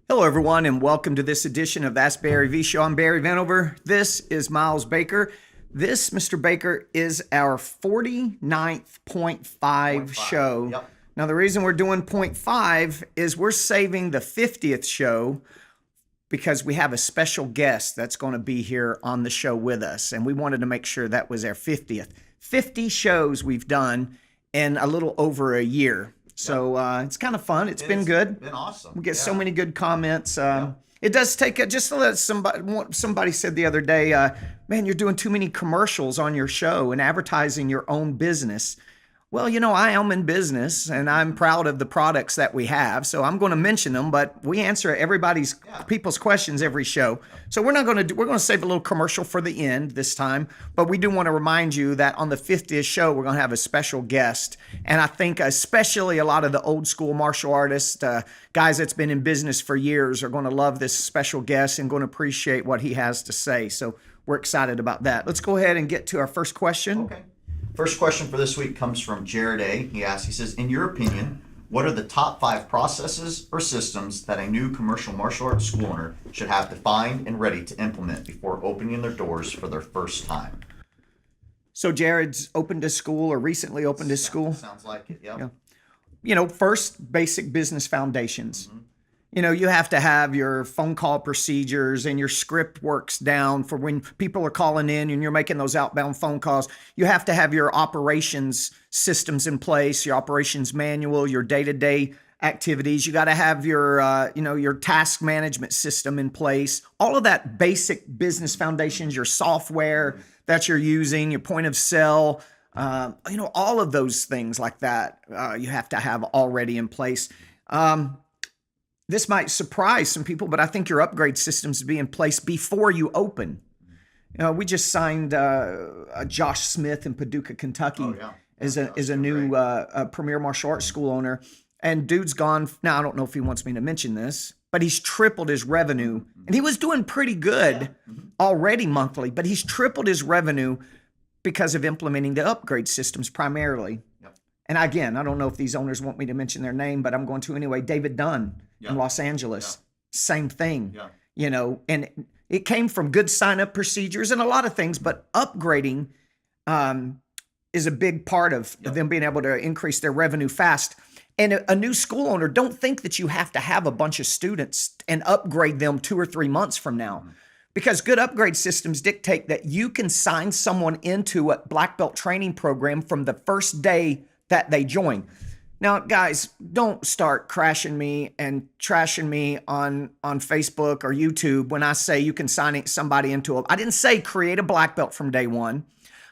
Hello, everyone, and welcome to this edition of Ask Barry V Show. I'm Barry Vanover. This is Miles Baker. This, Mr. Baker, is our 49th point five show. Yep. Now, the reason we're doing point 5 is we're saving the 50th show because we have a special guest that's going to be here on the show with us, and we wanted to make sure that was our 50th. 50 shows we've done in a little over a year. So it's kind of fun. It's been good. It's been awesome. We get so many good comments. It does take just to let somebody said the other day, man, you're doing too many commercials on your show and advertising your own business. Well, you know, I am in business and I'm proud of the products that we have. So I'm going to mention them, but we answer people's questions every we're going to save a little commercial for the end this time, but we do want to remind you that on the 50th show, we're going to have a special guest. And I think especially a lot of the old school martial artists, guys that's been in business for years are going to love this special guest and going to appreciate what he has to say. So we're excited about that. Let's go ahead and get to our first question. Okay. First question for this week comes from Jared A. He says, in your opinion, what are the top 5 processes or systems that a new commercial martial arts school owner should have defined and ready to implement before opening their doors for their first time? So Jared's opened a school or recently opened his school. Sounds like it, yep. Yeah. You know, first, basic business foundations. Mm-hmm. You know, you have to have your phone call procedures and your script works down for when people are calling in and you're making those outbound phone calls. You have to have your operations systems in place, your operations manual, your day-to-day activities. You got to have your, your task management system in place. All of that basic business foundations, your software that you're using, your point of sale, all of those things like that, you have to have already in place. This might surprise some people, but I think your upgrade systems be in place before you open. You know, we just signed Josh Smith in Paducah, Kentucky, as a new premier martial arts school owner. And dude's gone. Now, I don't know if he wants me to mention this, but he's tripled his revenue. And he was doing pretty good already monthly, but he's tripled his revenue because of implementing the upgrade systems primarily. Yep. And again, I don't know if these owners want me to mention their name, but I'm going to anyway. David Dunn. In Los Angeles, same thing, and it came from good sign-up procedures and a lot of things, but upgrading is a big part of them being able to increase their revenue fast. And a new school owner, don't think that you have to have a bunch of students and upgrade them 2 or 3 months from now, because good upgrade systems dictate that you can sign someone into a black belt training program from the first day that they join. Now, guys, don't start crashing me and trashing me on Facebook or YouTube when I say you can sign somebody into I didn't say create a black belt from day one.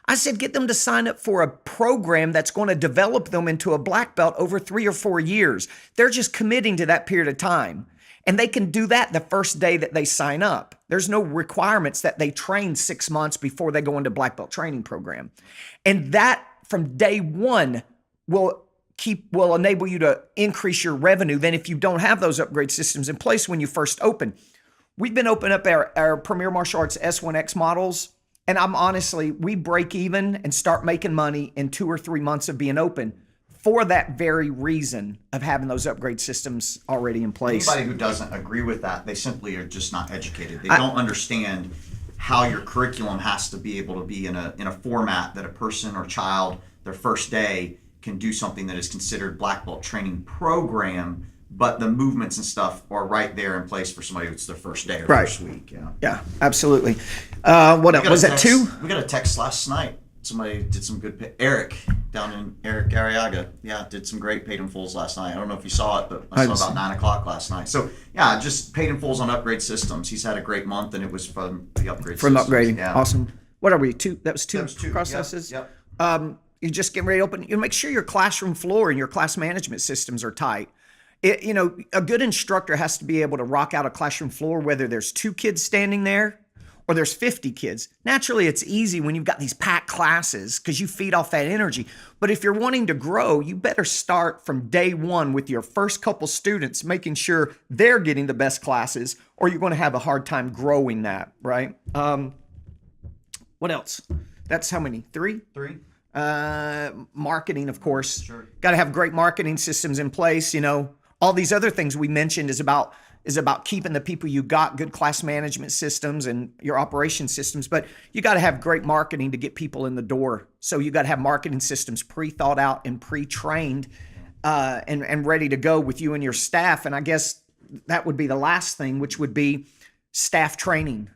I said get them to sign up for a program that's going to develop them into a black belt over 3 or 4 years. They're just committing to that period of time. And they can do that the first day that they sign up. There's no requirements that they train 6 months before they go into black belt training program. And that from day one will enable you to increase your revenue than if you don't have those upgrade systems in place when you first open. We've been opening up our Premier Martial Arts S1X models, and we break even and start making money in 2 or 3 months of being open for that very reason of having those upgrade systems already in place. Anybody who doesn't agree with that, they simply are just not educated. They don't understand how your curriculum has to be able to be in a format that a person or child, their first day, can do something that is considered black belt training program, but the movements and stuff are right there in place for somebody who's their first day or first week. Yeah, absolutely. What else? Was that 2? We got a text last night. Somebody did some good Eric Arriaga. Yeah, did some great paid in fulls last night. I don't know if you saw it, but I saw about 9:00 last night. So yeah, just paid in fulls on upgrade systems. He's had a great month, and it was from the upgrade from systems. Upgrading. Yeah. Awesome. What are we? 2? That was two processes. Yep. You just get ready to open. You make sure your classroom floor and your class management systems are tight. A good instructor has to be able to rock out a classroom floor, whether there's 2 kids standing there or there's 50 kids. Naturally, it's easy when you've got these packed classes because you feed off that energy. But if you're wanting to grow, you better start from day one with your first couple students, making sure they're getting the best classes, or you're going to have a hard time growing that, right? What else? That's how many? 3? 3. Marketing, of course. Sure. Got to have great marketing systems in place. All these other things we mentioned is about keeping the people you got, good class management systems and your operation systems. But you got to have great marketing to get people in the door. So you got to have marketing systems pre-thought out and pre-trained and ready to go with you and your staff. And I guess that would be the last thing, which would be staff training.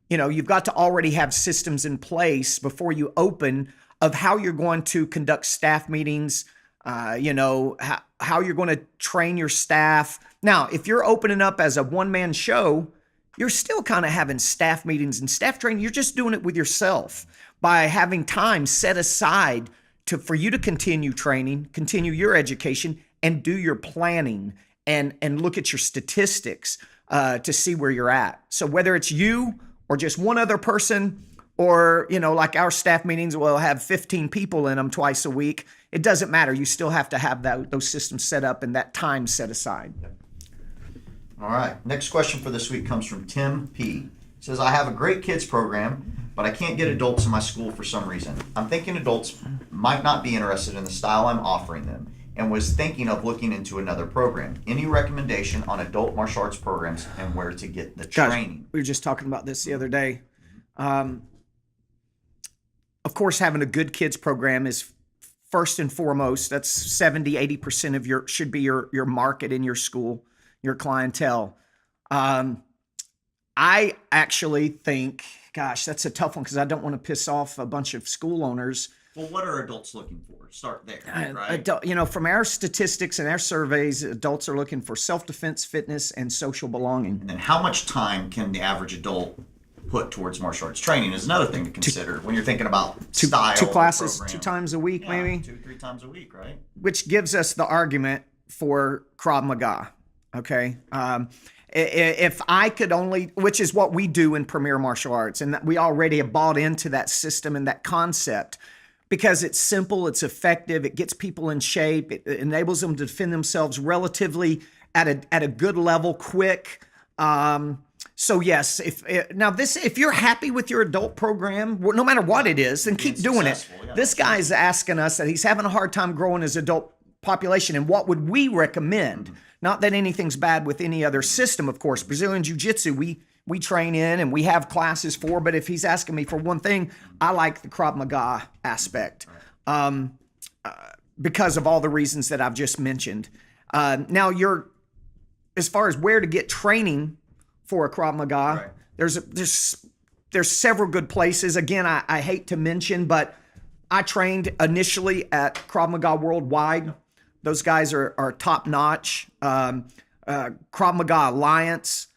You've got to already have systems in place before you open of how you're going to conduct staff meetings, how you're going to train your staff. Now, if you're opening up as a one-man show, you're still kind of having staff meetings and staff training. You're just doing it with yourself by having time set aside for you to continue training, continue your education, and do your planning and look at your statistics to see where you're at. So whether it's you or just one other person, or, like our staff meetings will have 15 people in them twice a week. It doesn't matter. You still have to have those systems set up and that time set aside. All right. Next question for this week comes from Tim P. It says, I have a great kids program, but I can't get adults in my school for some reason. I'm thinking adults might not be interested in the style I'm offering them and was thinking of looking into another program. Any recommendation on adult martial arts programs and where to get the training? We were just talking about this the other day. Of course, having a good kids program is first and foremost. That's 70-80% of should be your market in your school, your clientele. I actually think, gosh, that's a tough one because I don't want to piss off a bunch of school owners. Well, what are adults looking for? Start there, right? From our statistics and our surveys, adults are looking for self-defense, fitness, and social belonging. And then how much time can the average adult put towards martial arts training is another thing to consider when you're thinking about style. 2 classes, 2 times a week, maybe? 2-3 times a week, right? Which gives us the argument for Krav Maga, okay? If I could only, which is what we do in Premier Martial Arts, and that we already have bought into that system and that concept because it's simple, it's effective, it gets people in shape, it enables them to defend themselves relatively at a good level, quick. So yes, if you're happy with your adult program, no matter what it is, then keep doing it. Yeah, this guy's asking us that he's having a hard time growing his adult population, and what would we recommend? Mm-hmm. Not that anything's bad with any other system, of course. Brazilian Jiu-Jitsu, we train in and we have classes for, but if he's asking me for one thing, I like the Krav Maga aspect because of all the reasons that I've just mentioned. Now, as far as where to get training for a Krav Maga, there's several good places. Again, I hate to mention, but I trained initially at Krav Maga Worldwide. Those guys are top notch. Krav Maga Alliance,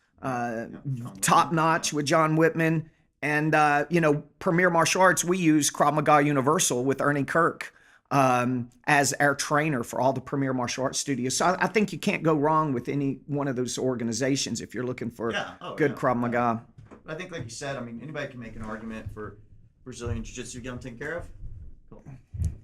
top notch with John Whitman, and Premier Martial Arts. We use Krav Maga Universal with Ernie Kirk as our trainer for all the Premier Martial Arts studios. So I think you can't go wrong with any one of those organizations if you're looking for good Krav Maga. But I think, like you said, anybody can make an argument for Brazilian Jiu-Jitsu. Get them taken care of. Cool.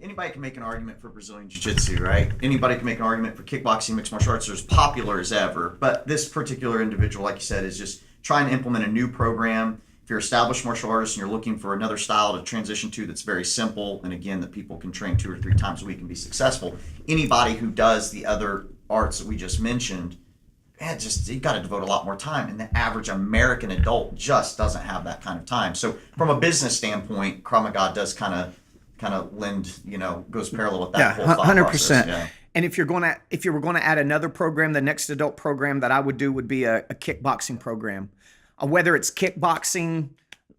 Anybody can make an argument for Brazilian Jiu-Jitsu, right? Anybody can make an argument for kickboxing, mixed martial arts. They're as popular as ever. But this particular individual, like you said, is just trying to implement a new program. If you're an established martial artist and you're looking for another style to transition to that's very simple, and again, that people can train 2 or 3 times a week and be successful, anybody who does the other arts that we just mentioned, you got to devote a lot more time. And the average American adult just doesn't have that kind of time. So from a business standpoint, Krav Maga does kind of lend, goes parallel with that whole thought 100%. process. Yeah. And if you were going to add another program, the next adult program that I would do would be a kickboxing program. Whether it's kickboxing,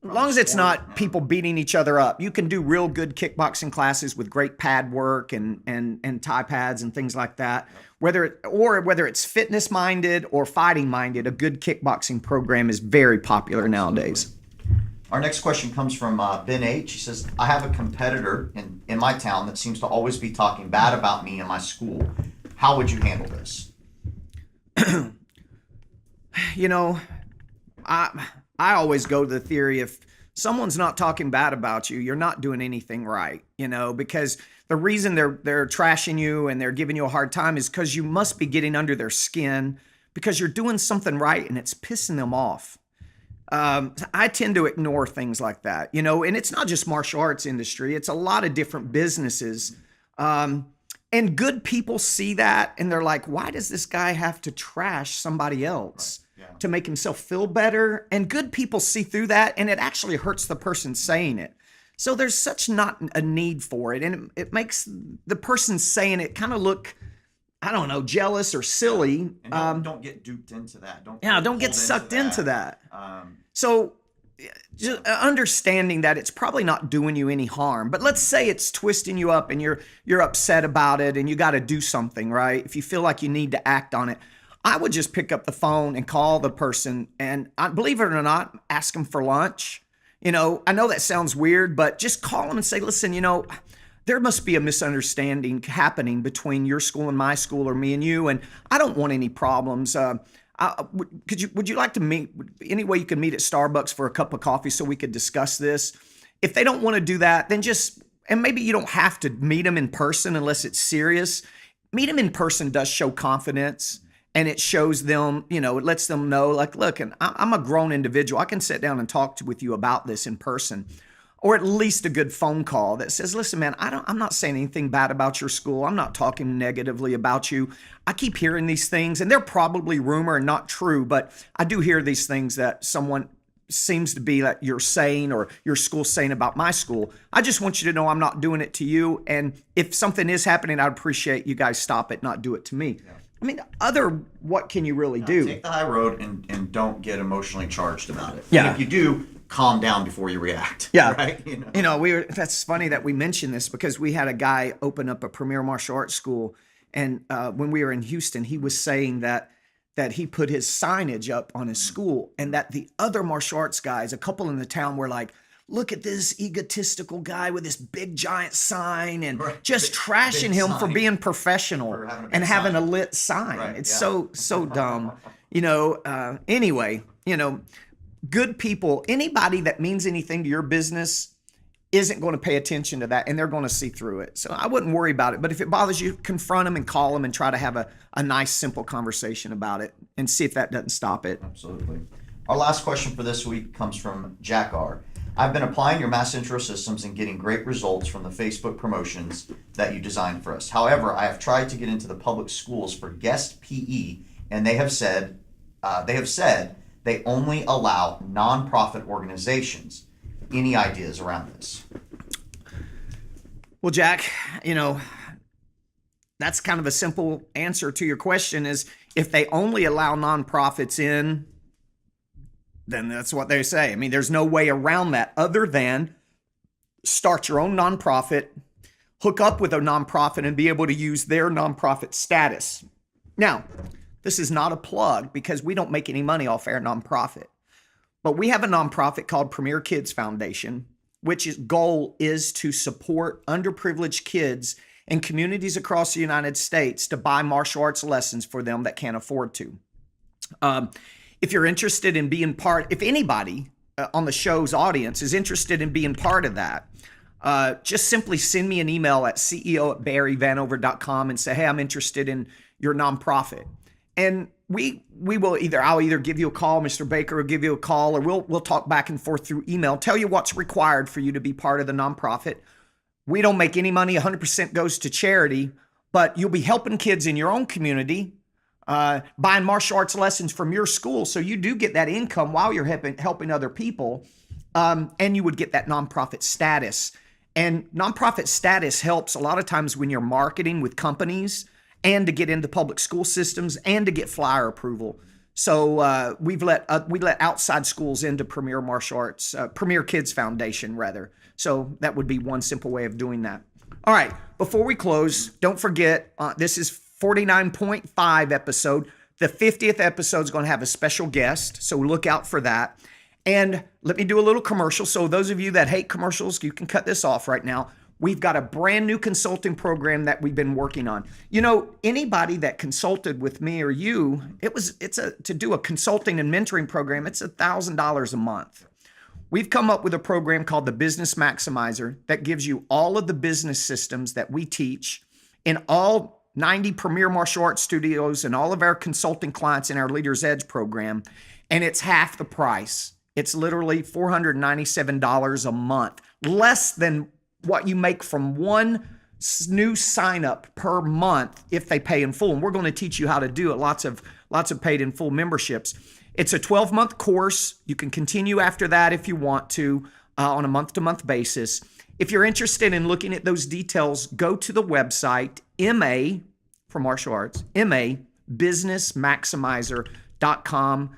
as long as it's not people beating each other up, you can do real good kickboxing classes with great pad work and Thai pads and things like that. Whether it's fitness minded or fighting minded, a good kickboxing program is very popular nowadays. Our next question comes from Ben H. He says, I have a competitor in my town that seems to always be talking bad about me in my school. How would you handle this? I always go to the theory, if someone's not talking bad about you, you're not doing anything right, because the reason they're trashing you and they're giving you a hard time is because you must be getting under their skin because you're doing something right and it's pissing them off. I tend to ignore things like that, and it's not just martial arts industry. It's a lot of different businesses. And good people see that and they're like, why does this guy have to trash somebody else to make himself feel better? And good people see through that, and it actually hurts the person saying it. So there's such not a need for it. And it makes the person saying it kind of look, I don't know, jealous or silly. And don't get duped into that. Don't get sucked into that. So just understanding that it's probably not doing you any harm, but let's say it's twisting you up and you're upset about it and you got to do something, right? If you feel like you need to act on it, I would just pick up the phone and call the person and, believe it or not, ask them for lunch. I know that sounds weird, but just call them and say, listen, there must be a misunderstanding happening between your school and my school, or me and you, and I don't want any problems. Would you like to meet? Any way you can meet at Starbucks for a cup of coffee so we could discuss this? If they don't want to do that, then and maybe you don't have to meet them in person unless it's serious. Meet them in person does show confidence, and it shows them, it lets them know, like, look, and I'm a grown individual. I can sit down and talk with you about this in person. Or at least a good phone call that says, listen, man, I'm not saying anything bad about your school. I'm not talking negatively about you. I keep hearing these things, and they're probably rumor and not true, but I do hear these things that someone seems to be that you're saying or your school's saying about my school. I just want you to know I'm not doing it to you. And if something is happening, I'd appreciate you guys stop it, not do it to me. Yeah. I mean, what can you really do? Take the high road and don't get emotionally charged about it. Yeah. And if you do, calm down before you react. Yeah. Right? That's funny that we mentioned this because we had a guy open up a premier martial arts school. And when we were in Houston, he was saying that he put his signage up on his school, and that the other martial arts guys, a couple in the town, were like, look at this egotistical guy with this big giant sign, and just trashing him for being professional and having a lit sign. Right, it's so dumb. Anyway, good people, anybody that means anything to your business isn't going to pay attention to that, and they're going to see through it. So I wouldn't worry about it. But if it bothers you, confront them and call them and try to have a nice, simple conversation about it and see if that doesn't stop it. Absolutely. Our last question for this week comes from Jack R. I've been applying your Mass Intro systems and getting great results from the Facebook promotions that you designed for us. However, I have tried to get into the public schools for guest PE, and they have said they only allow nonprofit organizations. Any ideas around this? Well, Jack, that's kind of a simple answer to your question is if they only allow nonprofits in, then that's what they say. I mean, there's no way around that other than start your own nonprofit, hook up with a nonprofit, and be able to use their nonprofit status. Now, this is not a plug because we don't make any money off our nonprofit. But we have a nonprofit called Premier Kids Foundation, which goal is to support underprivileged kids in communities across the United States to buy martial arts lessons for them that can't afford to. If you're interested in being if anybody on the show's audience is interested in being part of that, just simply send me an email at ceo@barryvanover.com and say, hey, I'm interested in your nonprofit. And I'll either give you a call, Mr. Baker will give you a call, or we'll talk back and forth through email, tell you what's required for you to be part of the nonprofit. We don't make any money, 100% goes to charity, but you'll be helping kids in your own community, buying martial arts lessons from your school. So you do get that income while you're helping other people, and you would get that nonprofit status. And nonprofit status helps a lot of times when you're marketing with companies and to get into public school systems and to get flyer approval. So we let outside schools into Premier Martial Arts, Premier Kids Foundation rather. So that would be one simple way of doing that. All right, before we close, don't forget, this is 49.5 episode. The 50th episode is going to have a special guest, so look out for that. And let me do a little commercial. So those of you that hate commercials, you can cut this off right now. We've got a brand new consulting program that we've been working on. Anybody that consulted with me or you, to do a consulting and mentoring program, it's $1,000 a month. We've come up with a program called the Business Maximizer that gives you all of the business systems that we teach in all 90 Premier Martial Arts studios and all of our consulting clients in our Leader's Edge program. And it's half the price. It's literally $497 a month, less than what you make from one new sign up per month if they pay in full. And we're going to teach you how to do it. Lots of paid in full memberships. It's a 12-month course. You can continue after that if you want to on a month-to-month basis. If you're interested in looking at those details, go to the website, MA for martial arts, businessmaximizer.com.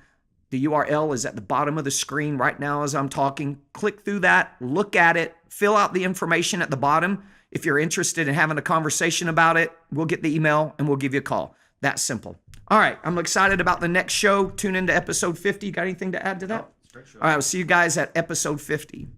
The URL is at the bottom of the screen right now as I'm talking. Click through that, look at it, fill out the information at the bottom. If you're interested in having a conversation about it, we'll get the email and we'll give you a call. That simple. All right, I'm excited about the next show. Tune into episode 50. You got anything to add to that? Great show. All right, we'll see you guys at episode 50.